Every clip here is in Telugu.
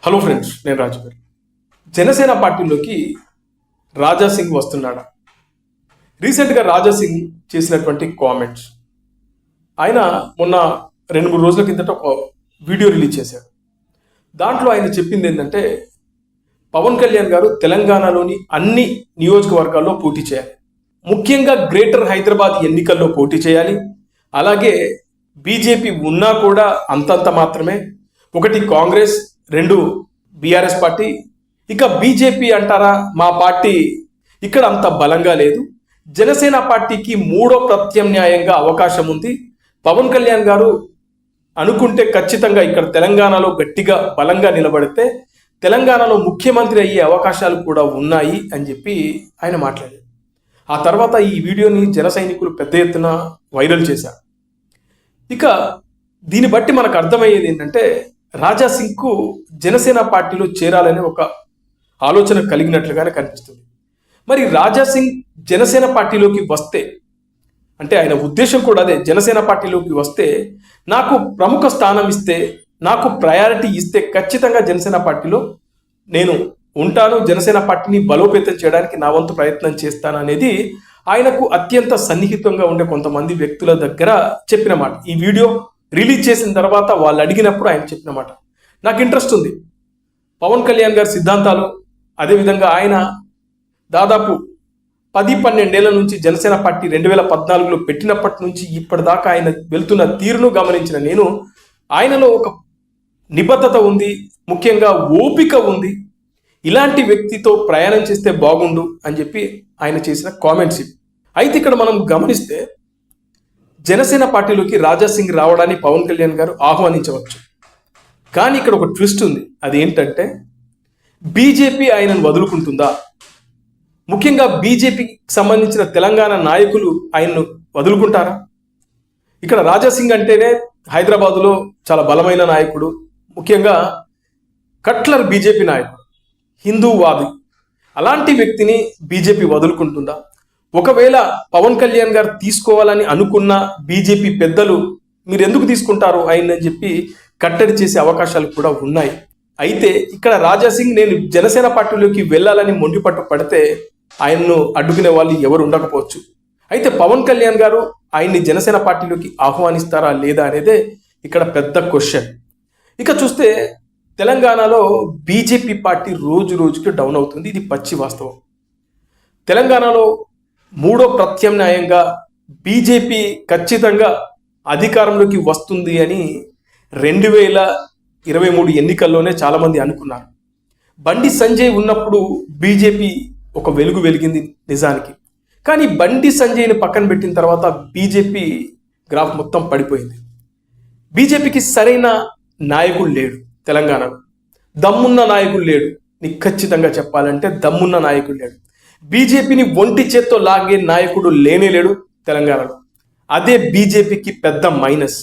హలో ఫ్రెండ్స్, నేను రాజు గారు. జనసేన పార్టీలోకి రాజా సింగ్ వస్తున్నాడా? రీసెంట్గా రాజా సింగ్ చేసినటువంటి కామెంట్స్, ఆయన మొన్న 2-3 రోజుల కిందట ఒక వీడియో రిలీజ్ చేశారు. దాంట్లో ఆయన చెప్పింది ఏంటంటే, పవన్ కళ్యాణ్ గారు తెలంగాణలోని అన్ని నియోజకవర్గాల్లో పోటీ చేయాలి, ముఖ్యంగా గ్రేటర్ హైదరాబాద్ ఎన్నికల్లో పోటీ చేయాలి. అలాగే బీజేపీ ఉన్నా కూడా అంతంత మాత్రమే, ఒకటి కాంగ్రెస్, 2 బీఆర్ఎస్ పార్టీ, ఇక బీజేపీ అంటారా, మా పార్టీ ఇక్కడ అంత బలంగా లేదు. జనసేన పార్టీకి 3వ ప్రత్యామ్నాయంగా అవకాశం ఉంది. పవన్ కళ్యాణ్ గారు అనుకుంటే ఖచ్చితంగా ఇక్కడ తెలంగాణలో గట్టిగా బలంగా నిలబడితే తెలంగాణలో ముఖ్యమంత్రి అయ్యే అవకాశాలు కూడా ఉన్నాయి అని చెప్పి ఆయన మాట్లాడారు. ఆ తర్వాత ఈ వీడియోని జన సైనికులు పెద్ద ఎత్తున వైరల్ చేశారు. ఇక దీన్ని బట్టి మనకు అర్థమయ్యేది ఏంటంటే, రాజా సింగ్కు జనసేన పార్టీలో చేరాలనే ఒక ఆలోచన కలిగినట్లుగానే కనిపిస్తుంది. మరి రాజా సింగ్ జనసేన పార్టీలోకి వస్తే, అంటే ఆయన ఉద్దేశం కూడా అదే, జనసేన పార్టీలోకి వస్తే నాకు ప్రముఖ స్థానం ఇస్తే, నాకు ప్రయారిటీ ఇస్తే ఖచ్చితంగా జనసేన పార్టీలో నేను ఉంటాను, జనసేన పార్టీని బలోపేతం చేయడానికి నా వంతు ప్రయత్నం చేస్తాను అనేది ఆయనకు అత్యంత సన్నిహితంగా ఉండే కొంతమంది వ్యక్తుల దగ్గర చెప్పిన మాట. ఈ వీడియో రిలీజ్ చేసిన తర్వాత వాళ్ళు అడిగినప్పుడు ఆయన చెప్పిన మాట. నాకు ఇంట్రెస్ట్ ఉంది. పవన్ కళ్యాణ్ గారి సిద్ధాంతాలు, అదేవిధంగా ఆయన దాదాపు 10-12 ఏళ్ల నుంచి జనసేన పార్టీ 2014లో పెట్టినప్పటి నుంచి ఇప్పటిదాకా ఆయన వెళ్తున్న తీరును గమనించిన నేను, ఆయనలో ఒక నిబద్ధత ఉంది, ముఖ్యంగా ఓపిక ఉంది, ఇలాంటి వ్యక్తితో ప్రయాణం చేస్తే బాగుండు అని చెప్పి ఆయన చేసిన కామెంట్స్ ఇవి. అయితే ఇక్కడ మనం గమనిస్తే, జనసేన పార్టీలోకి రాజా సింగ్ రావడాన్ని పవన్ కళ్యాణ్ గారు ఆహ్వానించవచ్చు. కానీ ఇక్కడ ఒక ట్విస్ట్ ఉంది. అది ఏంటంటే, బీజేపీ ఆయనను వదులుకుంటుందా? ముఖ్యంగా బీజేపీకి సంబంధించిన తెలంగాణ నాయకులు ఆయన్ను వదులుకుంటారా? ఇక్కడ రాజా సింగ్ అంటేనే హైదరాబాదులో చాలా బలమైన నాయకుడు, ముఖ్యంగా కట్లర్ బీజేపీ నాయకుడు, హిందూవాది. అలాంటి వ్యక్తిని బీజేపీ వదులుకుంటుందా? ఒకవేళ పవన్ కళ్యాణ్ గారు తీసుకోవాలని అనుకున్న బీజేపీ పెద్దలు మీరు ఎందుకు తీసుకుంటారు ఆయన అని చెప్పి కట్టడి చేసే అవకాశాలు కూడా ఉన్నాయి. అయితే ఇక్కడ రాజా సింగ్ నేను జనసేన పార్టీలోకి వెళ్ళాలని మొండిపట్టు పడితే ఆయన్ను అడ్డుకునే వాళ్ళు ఎవరు ఉండకపోవచ్చు. అయితే పవన్ కళ్యాణ్ గారు ఆయన్ని జనసేన పార్టీలోకి ఆహ్వానిస్తారా లేదా అనేదే ఇక్కడ పెద్ద క్వశ్చన్. ఇక చూస్తే తెలంగాణలో బీజేపీ పార్టీ రోజు రోజుకి డౌన్ అవుతుంది. ఇది పచ్చి వాస్తవం. తెలంగాణలో 3వ ప్రత్యామ్నాయంగా బీజేపీ ఖచ్చితంగా అధికారంలోకి వస్తుంది అని 2023 ఎన్నికల్లోనే చాలామంది అనుకున్నారు. బండి సంజయ్ ఉన్నప్పుడు బీజేపీ ఒక వెలుగు వెలిగింది నిజానికి. కానీ బండి సంజయ్ని పక్కన పెట్టిన తర్వాత బీజేపీ గ్రాఫ్ మొత్తం పడిపోయింది. బీజేపీకి సరైన నాయకుడు లేడు తెలంగాణలో, దమ్మున్న నాయకుడు లేడు. నీకు ఖచ్చితంగా చెప్పాలంటే దమ్మున్న నాయకుడు లేడు. బీజేపీని ఒంటి చేత్తో లాగే నాయకుడు లేనేలేడు తెలంగాణలో. అదే బీజేపీకి పెద్ద మైనస్.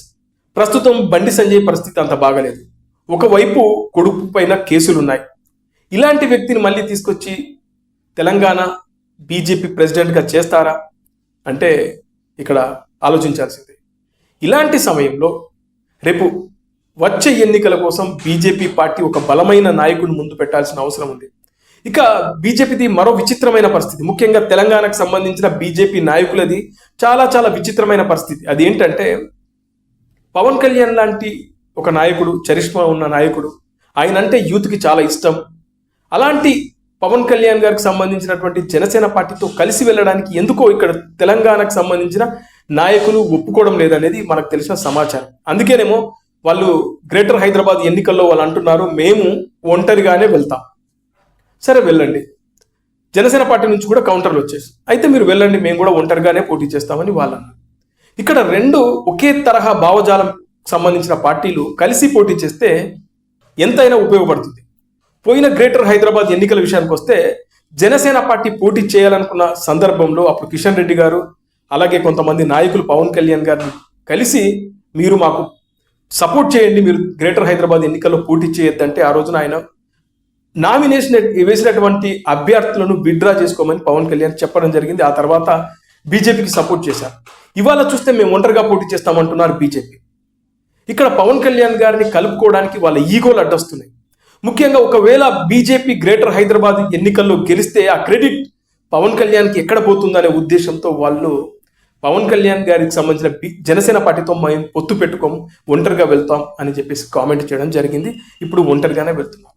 ప్రస్తుతం బండి సంజయ్ పరిస్థితి అంత బాగలేదు. ఒకవైపు కొడుకు పైన కేసులున్నాయి. ఇలాంటి వ్యక్తిని మళ్ళీ తీసుకొచ్చి తెలంగాణ బీజేపీ ప్రెసిడెంట్గా చేస్తారా అంటే ఇక్కడ ఆలోచించాల్సిందే. ఇలాంటి సమయంలో రేపు వచ్చే ఎన్నికల కోసం బీజేపీ పార్టీ ఒక బలమైన నాయకుడిని ముందు పెట్టాల్సిన అవసరం ఉంది. ఇక బీజేపీది మరో విచిత్రమైన పరిస్థితి, ముఖ్యంగా తెలంగాణకు సంబంధించిన బీజేపీ నాయకులది చాలా చాలా విచిత్రమైన పరిస్థితి. అది ఏంటంటే, పవన్ కళ్యాణ్ లాంటి ఒక నాయకుడు, చరిష్మా ఉన్న నాయకుడు, ఆయన అంటే యూత్కి చాలా ఇష్టం. అలాంటి పవన్ కళ్యాణ్ గారికి సంబంధించినటువంటి జనసేన పార్టీతో కలిసి వెళ్ళడానికి ఎందుకో ఇక్కడ తెలంగాణకు సంబంధించిన నాయకులు ఒప్పుకోవడం లేదనేది మనకు తెలిసిన సమాచారం. అందుకేనేమో వాళ్ళు గ్రేటర్ హైదరాబాద్ ఎన్నికల్లో వాళ్ళు అంటున్నారు, మేము ఒంటరిగానే వెళ్తాం. సరే వెళ్ళండి, జనసేన పార్టీ నుంచి కూడా కౌంటర్లు వచ్చేసి, అయితే మీరు వెళ్ళండి, మేము కూడా ఒంటరిగానే పోటీ చేస్తామని వాళ్ళు అన్నారు. ఇక్కడ 2 ఒకే తరహా భావజాలం సంబంధించిన పార్టీలు కలిసి పోటీ చేస్తే ఎంతైనా ఉపయోగపడుతుంది. పోయిన గ్రేటర్ హైదరాబాద్ ఎన్నికల విషయానికి వస్తే, జనసేన పార్టీ పోటీ చేయాలనుకున్న సందర్భంలో అప్పుడు కిషన్ రెడ్డి గారు అలాగే కొంతమంది నాయకులు పవన్ కళ్యాణ్ గారిని కలిసి, మీరు మాకు సపోర్ట్ చేయండి, మీరు గ్రేటర్ హైదరాబాద్ ఎన్నికల్లో పోటీ చేయొద్దంటే ఆ రోజున ఆయన నామినేషన్ వేసినటువంటి అభ్యర్థులను విత్డ్రా చేసుకోమని పవన్ కళ్యాణ్ చెప్పడం జరిగింది. ఆ తర్వాత బీజేపీకి సపోర్ట్ చేశారు. ఇవాళ చూస్తే మేము ఒంటరిగా పోటీ చేస్తామంటున్నారు బీజేపీ. ఇక్కడ పవన్ కళ్యాణ్ గారిని కలుపుకోవడానికి వాళ్ళ ఈగోలు అడ్డొస్తున్నాయి. ముఖ్యంగా ఒకవేళ బీజేపీ గ్రేటర్ హైదరాబాద్ ఎన్నికల్లో గెలిస్తే ఆ క్రెడిట్ పవన్ కళ్యాణ్కి ఎక్కడ పోతుందనే ఉద్దేశంతో వాళ్ళు పవన్ కళ్యాణ్ గారికి సంబంధించిన జనసేన పార్టీతో మేము పొత్తు పెట్టుకోము, ఒంటరిగా వెళ్తాం అని చెప్పేసి కామెంట్ చేయడం జరిగింది. ఇప్పుడు ఒంటరిగానే వెళ్తున్నాం.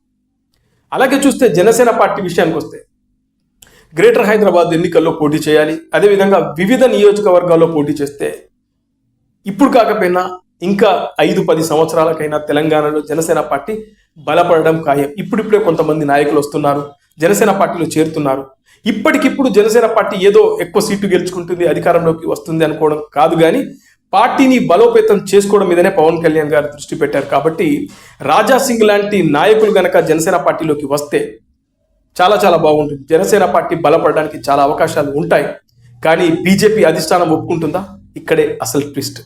అలాగే చూస్తే జనసేన పార్టీ విషయానికి వస్తే గ్రేటర్ హైదరాబాద్ ఎన్నికల్లో పోటీ చేయాలి, అదేవిధంగా వివిధ నియోజకవర్గాల్లో పోటీ చేస్తే ఇప్పుడు కాకపోయినా ఇంకా 5-10 సంవత్సరాలకైనా తెలంగాణలో జనసేన పార్టీ బలపడడం ఖాయం. ఇప్పుడిప్పుడే కొంతమంది నాయకులు వస్తున్నారు, జనసేన పార్టీలో చేరుతున్నారు. ఇప్పటికిప్పుడు జనసేన పార్టీ ఏదో ఎక్కువ సీట్లు గెలుచుకుంటుంది, అధికారంలోకి వస్తుంది అనుకోవడం కాదు, కానీ పార్టీని బలోపేతం చేసుకోవడం మీదనే పవన్ కళ్యాణ్ గారు దృష్టి పెట్టారు. కాబట్టి రాజా సింగ్ లాంటి నాయకులు గనక జనసేన పార్టీలోకి వస్తే చాలా చాలా బాగుంటుంది. జనసేన పార్టీ బలపడడానికి చాలా అవకాశాలు ఉంటాయి. కానీ బీజేపీ అధిష్టానం ఒప్పుకుంటుందా? ఇక్కడే అసలు ట్విస్ట్.